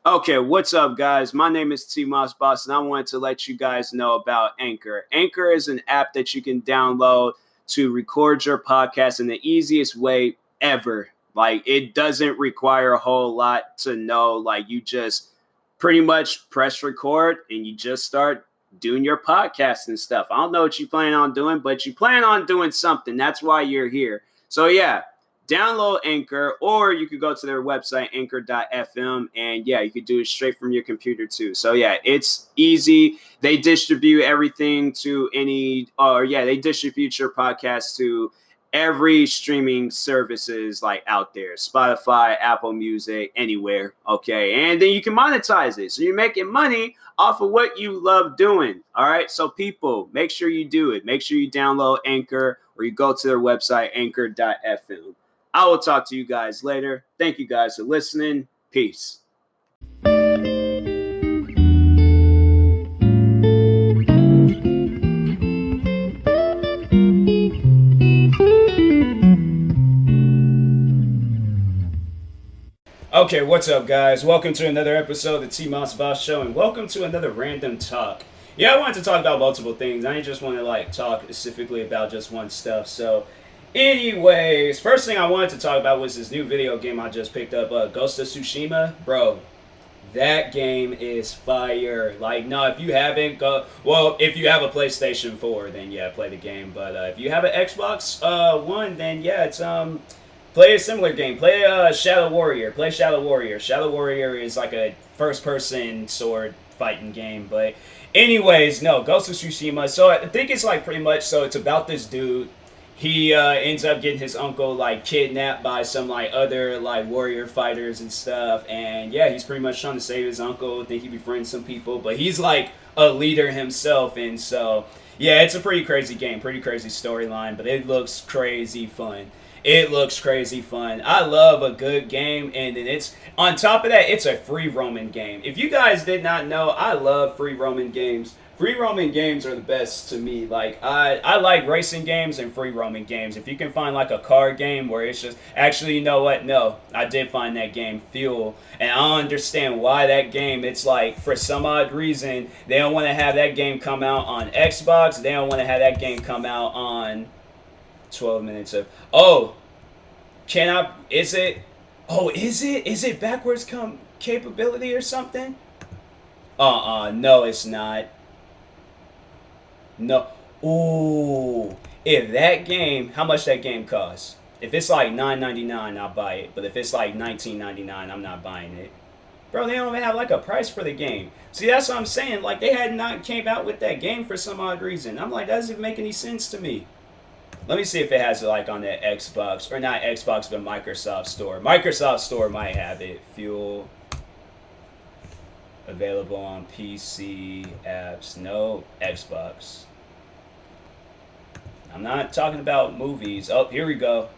Okay, what's up, guys? My name is TMossBoss, and I wanted to let you guys know about Anchor. Anchor is an app that you can download to record your podcast in the easiest way ever. Like, it doesn't require a whole lot to know. Like, you just pretty much press record and you just start doing your podcast and stuff. I don't know what you plan on doing, but you plan on doing something. That's why you're here. So, yeah, download Anchor, or you could go to their website, anchor.fm, and yeah, you could do it straight from your computer too. So yeah, it's easy. They distribute everything to they distribute your podcast to every streaming services like out there, Spotify, Apple Music, anywhere. Okay, and then you can monetize it, so you're making money off of what you love doing. All right, so people, make sure you do it. Make sure you download Anchor, or you go to their website, anchor.fm. I will talk to you guys later. Thank you guys for listening. Peace. Okay, what's up, guys? Welcome to another episode of the TMossBoss Show, and welcome to another random talk. Yeah, I wanted to talk about multiple things. I didn't just want to talk specifically about just one stuff. So, anyways, first thing I wanted to talk about was this new video game I just picked up, Ghost of Tsushima. Bro, that game is fire. Like, no, if you haven't, if you have a PlayStation 4, then yeah, play the game. But if you have an Xbox One, then yeah, it's play a similar game. Play Shadow Warrior. Play Shadow Warrior. Shadow Warrior is like a first-person sword fighting game. But anyways, no, Ghost of Tsushima. So I think it's like pretty much, so it's about this dude. He ends up getting his uncle kidnapped by some other warrior fighters and stuff. And yeah, he's pretty much trying to save his uncle. I think he befriends some people. But he's like a leader himself. And so yeah, it's a pretty crazy game. Pretty crazy storyline. But it looks crazy fun. It looks crazy fun. I love a good game, and then it's on top of that, it's a free roaming game. If you guys did not know, I love free roaming games. Free roaming games are the best to me. I like racing games and free roaming games. If you can find a car game where it's just actually, you know what? No, I did find that game, Fuel, and I don't understand why that game. It's for some odd reason they don't want to have that game come out on Xbox. They don't want to have that game come out on 12 minutes of is it backwards capability or something? No, it's not. No. Ooh, if that game, how much that game costs? If it's $9.99, I'll buy it. But if it's $19.99, I'm not buying it. Bro, they don't even have a price for the game. See, that's what I'm saying. They had not came out with that game for some odd reason. I'm that doesn't make any sense to me. Let me see if it has it on the Xbox, or not Xbox, but Microsoft Store. Microsoft Store might have it. Fuel. Available on PC, apps. No, Xbox. I'm not talking about movies. Oh, here we go.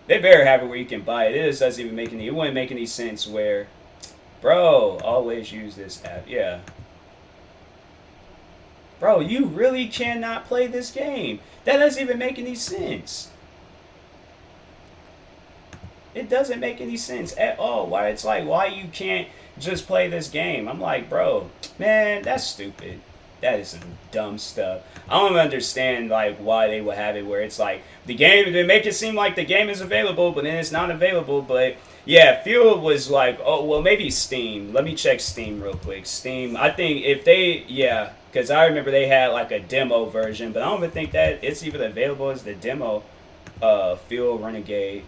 They better have it where you can buy it. It just doesn't even make any, it wouldn't make any sense where, bro, always use this app. Yeah. Bro, you really cannot play this game. That doesn't even make any sense. It doesn't make any sense at all. Why it's why you can't just play this game? I'm bro, man, that's stupid. That is some dumb stuff. I don't understand why they would have it where it's the game. They make it seem like the game is available, but then it's not available. But yeah, Fuel was maybe Steam. Let me check Steam real quick. Steam. I think if they because I remember they had a demo version, but I don't even think that it's even available as the demo. Fuel Renegade.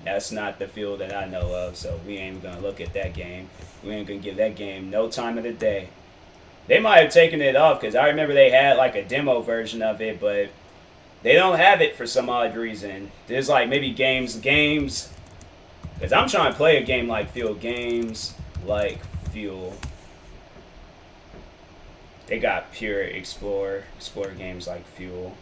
That's not the Fuel that I know of, so we ain't gonna look at that game. We ain't gonna give that game no time of the day. They might have taken it off because I remember they had a demo version of it, but they don't have it for some odd reason. There's maybe games, because I'm trying to play a game like Fuel, games like Fuel. They got pure explore games like Fuel.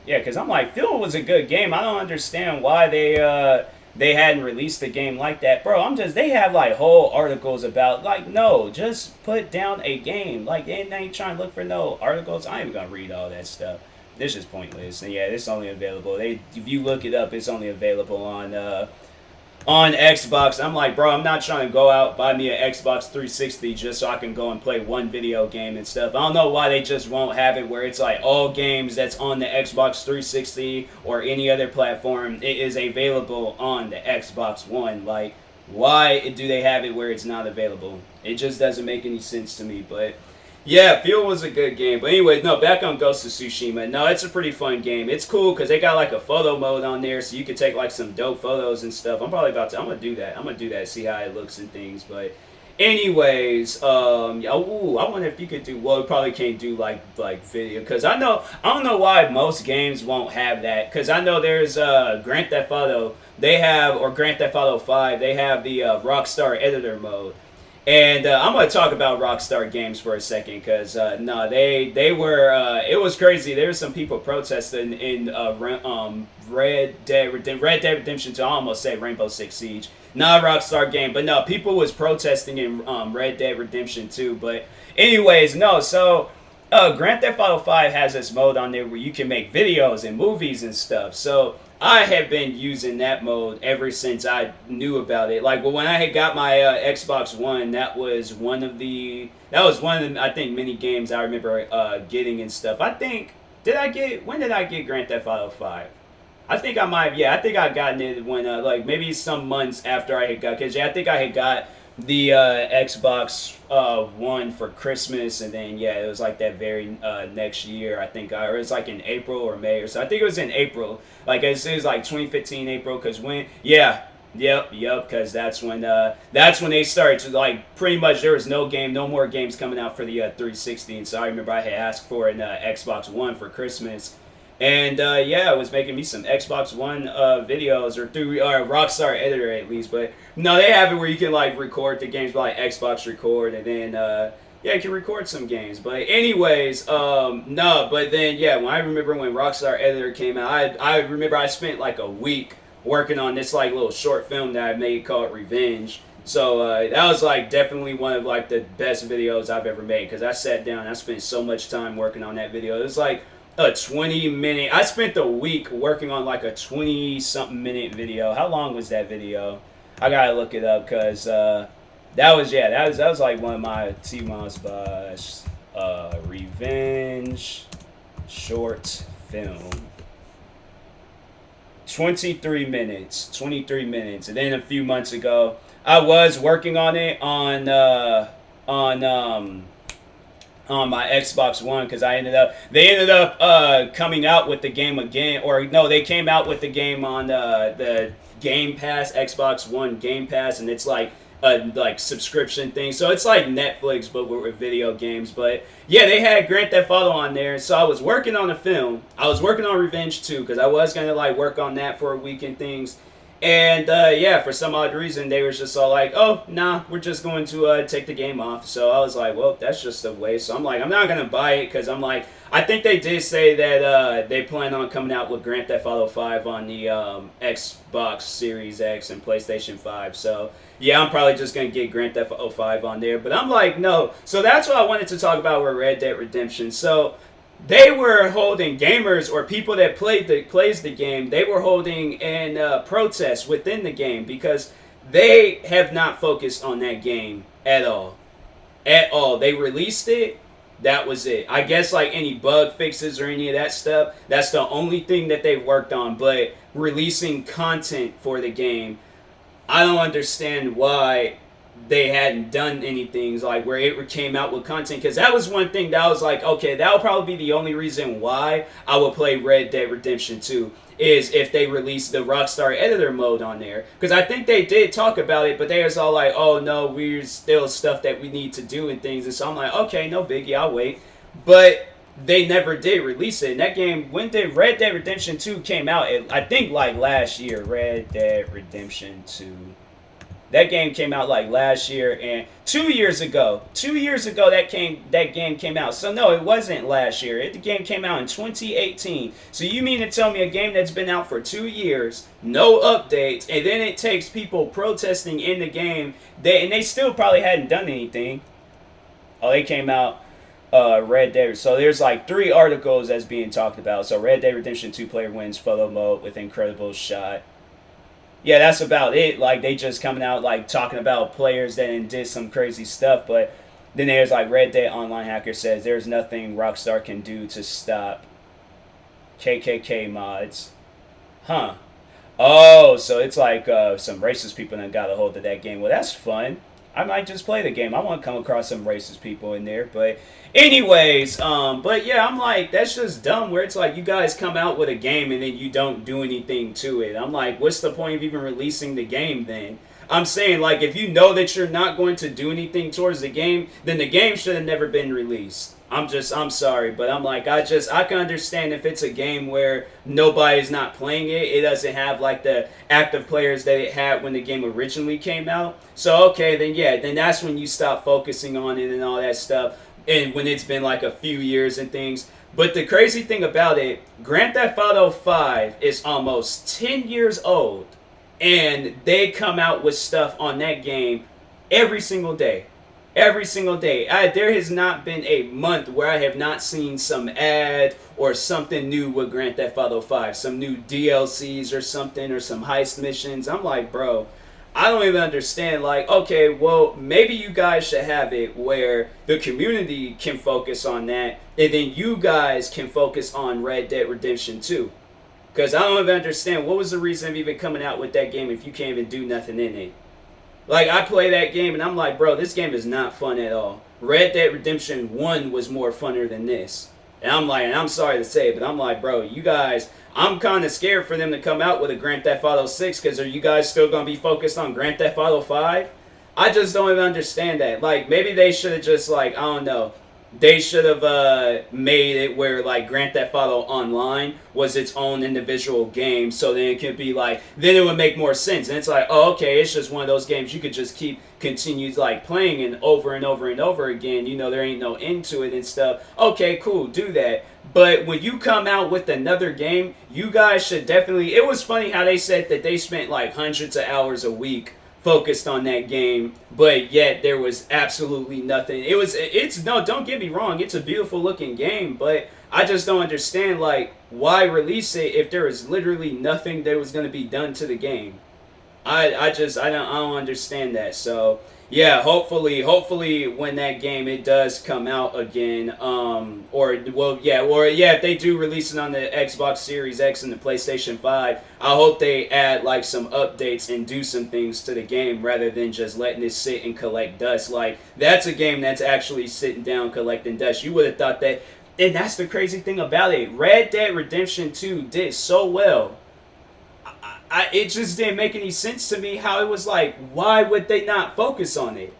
Yeah, because I'm Fuel was a good game. I don't understand why they hadn't released the game like that. Bro, they have whole articles about, no, just put down a game. They ain't trying to look for no articles. I ain't even gonna read all that stuff. This is pointless. And yeah, it's only available. If you look it up, it's only available on on Xbox. I'm like, bro, I'm not trying to go out buy me an Xbox 360 just so I can go and play one video game and stuff. I don't know why they just won't have it where it's like all games that's on the Xbox 360 or any other platform, it is available on the Xbox One. Like, why do they have it where it's not available? It just doesn't make any sense to me. But yeah, Fuel was a good game. But anyway, no, back on Ghost of Tsushima. No, it's a pretty fun game. It's cool because they got like a photo mode on there, so you can take like some dope photos and stuff. I'm gonna do that. I'm gonna do that, see how it looks and things. But anyways, yeah, ooh, I wonder if you could do. Well, you probably can't do like video because I don't know why most games won't have that. Because I know there's Grand Theft Auto. They have or Grand Theft Auto 5. They have the Rockstar Editor mode. And I'm gonna talk about Rockstar Games for a second, because no, they were it was crazy. There were some people protesting in Red Dead Redemption 2. I almost said Rainbow Six Siege, not a Rockstar game, but no, people was protesting in Red Dead Redemption 2. But anyways, no, so Grand Theft Auto 5 has this mode on there where you can make videos and movies and stuff. So I have been using that mode ever since I knew about it. Like, well, when I had got my Xbox One, that was one of the I think many games I remember getting and stuff. I think when did I get Grand Theft Auto 5? I think I might have, yeah, I think I gotten it when like maybe some months after I had got, because yeah, I think I had got the Xbox One for Christmas, and then yeah, it was like that very next year. I think or it was like in April or May or so. I think it was in April. Like it was like 2015 April, because when yep, because that's when they started to like pretty much there was no more games coming out for the 360. And so I remember I had asked for an Xbox One for Christmas. And yeah, it was making me some Xbox One videos, or through Rockstar Editor at least. But no, they have it where you can like record the games by like Xbox Record, and then yeah, you can record some games. But anyways, no, but then yeah, when I remember when Rockstar Editor came out, I remember I spent like a week working on this like little short film that I made called Revenge. So that was like definitely one of like the best videos I've ever made, because I sat down, I spent so much time working on that video. It was like a 20-minute. I spent a week working on like a 20-something minute video. How long was that video? I gotta look it up, because that was like one of my TMossBoss Revenge short film. 23 minutes. 23 minutes. And then a few months ago, I was working on it on my Xbox One, because they ended up coming out with the game again, or no, they came out with the game on the Game Pass, Xbox One Game Pass, and it's like a like subscription thing. So it's like Netflix but with video games. But yeah, they had Grand Theft Auto on there. So I was working on a film. I was working on Revenge 2, because I was gonna like work on that for a week and things. And yeah, for some odd reason, they were just all like, "Oh, nah, we're just going to take the game off." So I was like, "Well, that's just a waste." So I'm like, I'm not gonna buy it, because I'm like, I think they did say that they plan on coming out with Grand Theft Auto 5 on the Xbox Series X and PlayStation 5. So yeah, I'm probably just gonna get Grand Theft Auto 5 on there. But I'm like, no. So that's what I wanted to talk about with Red Dead Redemption. So they were holding gamers or people that plays the game. They were holding an protest within the game, because they have not focused on that game at all. At all. They released it. That was it. I guess like any bug fixes or any of that stuff, that's the only thing that they've worked on. But releasing content for the game, I don't understand why they hadn't done anything like where it came out with content, because that was one thing that I was like, okay, that would probably be the only reason why I would play Red Dead Redemption 2, is if they released the Rockstar Editor mode on there, because I think they did talk about it, but they was all like, oh no, we're still stuff that we need to do and things. And so I'm like, okay, no biggie, I'll wait. But they never did release it. And that game, when did Red Dead Redemption 2 came out? I think like last year. Red Dead Redemption 2. That game came out like last year, and 2 years ago. 2 years ago that game came out. So no, it wasn't last year. The game came out in 2018. So you mean to tell me a game that's been out for 2 years, no updates, and then it takes people protesting in the game, and they still probably hadn't done anything. Oh, they came out Red Dead. So there's like 3 articles that's being talked about. So Red Dead Redemption 2 player wins photo mode with incredible shot. Yeah, that's about it. Like they just coming out like talking about players that did some crazy stuff, but then there's like Red Dead Online Hacker says there's nothing Rockstar can do to stop KKK mods. Huh. Oh, so it's like some racist people that got a hold of that game. Well, that's fun. I might just play the game. I want to come across some racist people in there. But anyways, but yeah, I'm like, that's just dumb where it's like you guys come out with a game and then you don't do anything to it. I'm like, what's the point of even releasing the game then? I'm saying, like, if you know that you're not going to do anything towards the game, then the game should have never been released. I'm sorry, but I'm like, I can understand if it's a game where nobody's not playing it, it doesn't have, like, the active players that it had when the game originally came out. So, okay, then yeah, then that's when you stop focusing on it and all that stuff, and when it's been, like, a few years and things. But the crazy thing about it, Grand Theft Auto 5 is almost 10 years old, and they come out with stuff on that game every single day. Every single day. There has not been a month where I have not seen some ad or something new with Grand Theft Auto 5. Some new DLCs or something, or some heist missions. I'm like, bro, I don't even understand. Like, okay, well, maybe you guys should have it where the community can focus on that, and then you guys can focus on Red Dead Redemption 2. Because I don't even understand what was the reason of even coming out with that game if you can't even do nothing in it. Like, I play that game and I'm like, bro, this game is not fun at all. Red Dead Redemption 1 was more funner than this. And I'm like, and I'm sorry to say, but I'm like, bro, you guys, I'm kind of scared for them to come out with a Grand Theft Auto 6 because are you guys still going to be focused on Grand Theft Auto 5? I just don't even understand that. Like, maybe they should have just, like, I don't know. They should have made it where like Grand Theft Auto Online was its own individual game, so then it could be like, then it would make more sense. And it's like, oh, okay, it's just one of those games you could just keep continue like playing and over and over and over again. You know, there ain't no end to it and stuff. Okay, cool, do that. But when you come out with another game, you guys should definitely. It was funny how they said that they spent like hundreds of hours a week focused on that game, but yet there was absolutely nothing. It's no, don't get me wrong, it's a beautiful looking game, but I just don't understand, like, why release it if there is literally nothing that was going to be done to the game. I don't understand that. So yeah, hopefully when that game it does come out again, if they do release it on the Xbox Series X and the PlayStation 5, I hope they add like some updates and do some things to the game rather than just letting it sit and collect dust. Like, that's a game that's actually sitting down collecting dust. You would have thought that, and that's the crazy thing about it. Red Dead Redemption 2 did so well. It just didn't make any sense to me how it was like, why would they not focus on it?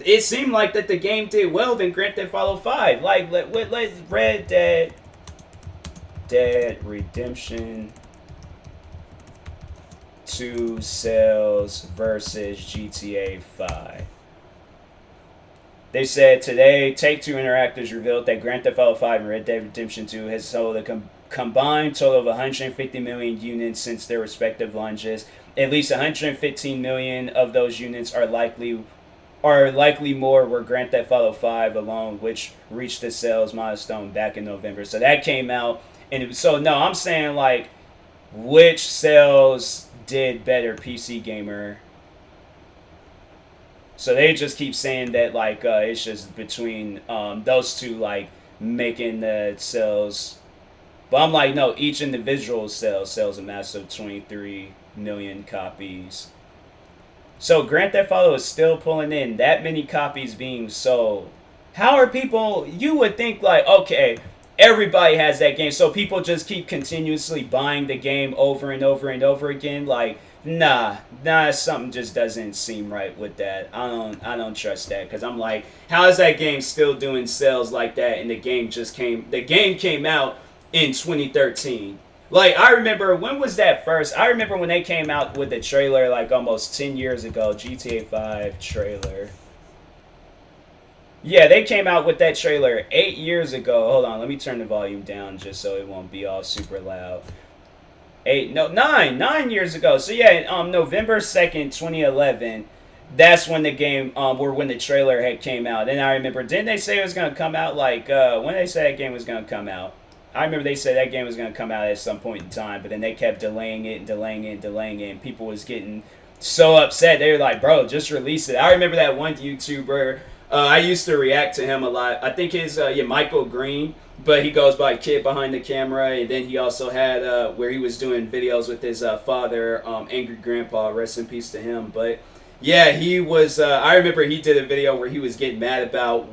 It seemed like that the game did well than Grand Theft Auto 5. Like, let Red Dead Redemption 2 sales versus GTA 5. They said today, Take-Two Interactive's revealed that Grand Theft Auto 5 and Red Dead Redemption 2 has sold a combined total of 150 million units since their respective launches. At least 115 million of those units are likely more were Grand Theft Auto 5 alone, which reached the sales milestone back in November. So that came out, and no, I'm saying like, which sales did better, PC Gamer? So they just keep saying that like it's just between those two like making the sales. But I'm like, no, each individual sells a massive 23 million copies. So Grand Theft Auto is still pulling in that many copies being sold. How are people, you would think like, okay, everybody has that game, so people just keep continuously buying the game over and over and over again. Like, nah, something just doesn't seem right with that. I don't trust that, because I'm like, how is that game still doing sales like that? And the game came out in 2013. Like, I remember, when was that first? I remember when they came out with the trailer, like, almost 10 years ago, GTA 5 trailer. Yeah, they came out with that trailer 8 years ago. Hold on, let me turn the volume down just so it won't be all super loud. 9 years ago. So yeah, November 2nd, 2011, that's when the game, or when the trailer had came out. And I remember, didn't they say it was going to come out, like, when they say that game was going to come out? I remember they said that game was going to come out at some point in time, but then they kept delaying it and delaying it and delaying it, and people was getting so upset. They were like, "Bro, just release it." I remember that one YouTuber. I used to react to him a lot. I think his Michael Green, but he goes by Kid Behind the Camera, and then he also had where he was doing videos with his father, Angry Grandpa. Rest in peace to him. But yeah, he was. I remember he did a video where he was getting mad about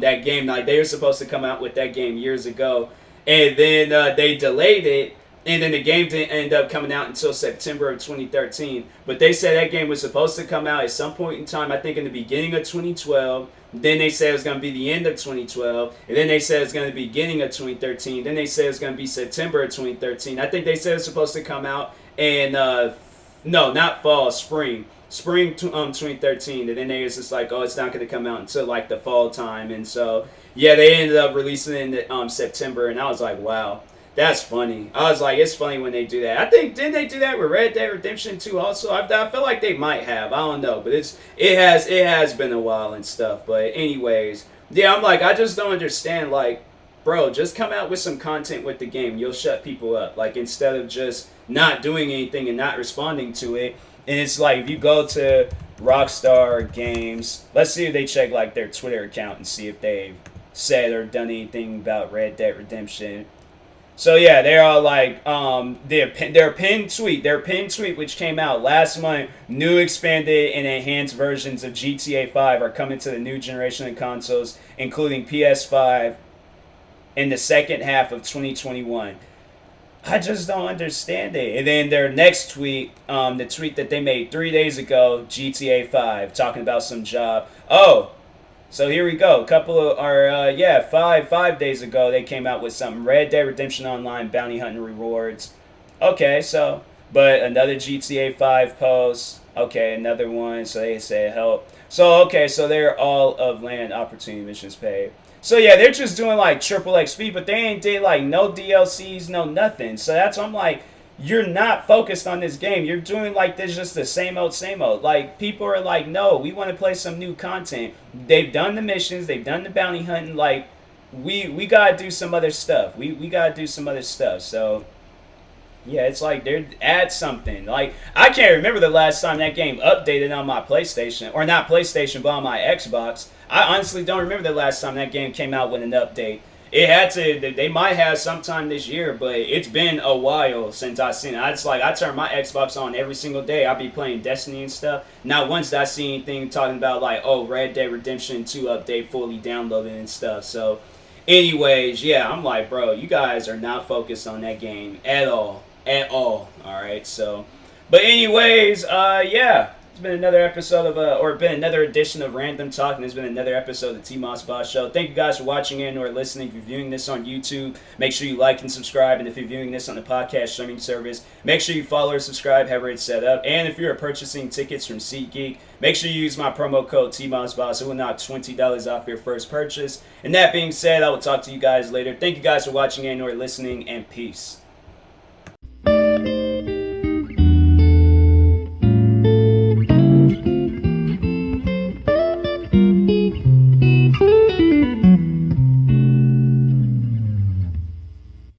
that game. Like they were supposed to come out with that game years ago, and then they delayed it. And then the game didn't end up coming out until September of 2013. But they said that game was supposed to come out at some point in time, I think in the beginning of 2012. Then they said it was going to be the end of 2012. And then they said it's going to be beginning of 2013. Then they said it's going to be September of 2013. I think they said it's supposed to come out in, no, not fall, spring. Spring 2013. And then they was just like, oh, it's not going to come out until like the fall time. And so, yeah, they ended up releasing it in September. And I was like, wow. That's funny. I was like, it's funny when they do that. I think didn't they do that with Red Dead Redemption 2 also? I feel like they might have. I don't know, but it has been a while and stuff. But anyways, yeah, I'm like, I just don't understand. Like, bro, just come out with some content with the game. You'll shut people up. Like instead of just not doing anything and not responding to it. And it's like if you go to Rockstar Games, let's see if they check like their Twitter account and see if they've said or done anything about Red Dead Redemption. So yeah, they're all like their pinned tweet, which came out last month. New expanded and enhanced versions of GTA 5 are coming to the new generation of consoles, including PS5, in the second half of 2021. I just don't understand it. And then their next tweet, the tweet that they made 3 days ago, GTA 5, talking about some job. Oh. So here we go. A couple of, five days ago, they came out with something. Red Dead Redemption Online bounty hunting rewards. Okay, so, but another GTA 5 post. Okay, another one. So they say help. So, okay, so they're all of land opportunity missions paid. So yeah, they're just doing like triple XP, but they ain't did like no DLCs, no nothing. So that's, I'm like, you're not focused on this game. You're doing like this just the same old, same old. Like people are like, no, we want to play some new content. They've done the missions, they've done the bounty hunting. Like we gotta do some other stuff. We gotta do some other stuff. So yeah, it's like they're add something. Like I can't remember the last time that game updated on my PlayStation, or not PlayStation, but on my Xbox. I honestly don't remember the last time that game came out with an update. It had to. They might have sometime this year, but it's been a while since I seen it. I turn my Xbox on every single day. I'll be playing Destiny and stuff. Not once did I see anything talking about like, oh, Red Dead Redemption 2 update fully downloaded and stuff. So, anyways, yeah, I'm like, bro, you guys are not focused on that game at all, All right, so, but anyways, yeah. It's been another episode of, or been another edition of Random Talk, and it's been another episode of the TMossBoss Show. Thank you guys for watching in or listening. If you're viewing this on YouTube, make sure you like and subscribe. And if you're viewing this on the podcast streaming service, make sure you follow or subscribe, however it's set up. And if you're purchasing tickets from SeatGeek, make sure you use my promo code TMossBoss. It will knock $20 off your first purchase. And that being said, I will talk to you guys later. Thank you guys for watching in or listening, and peace.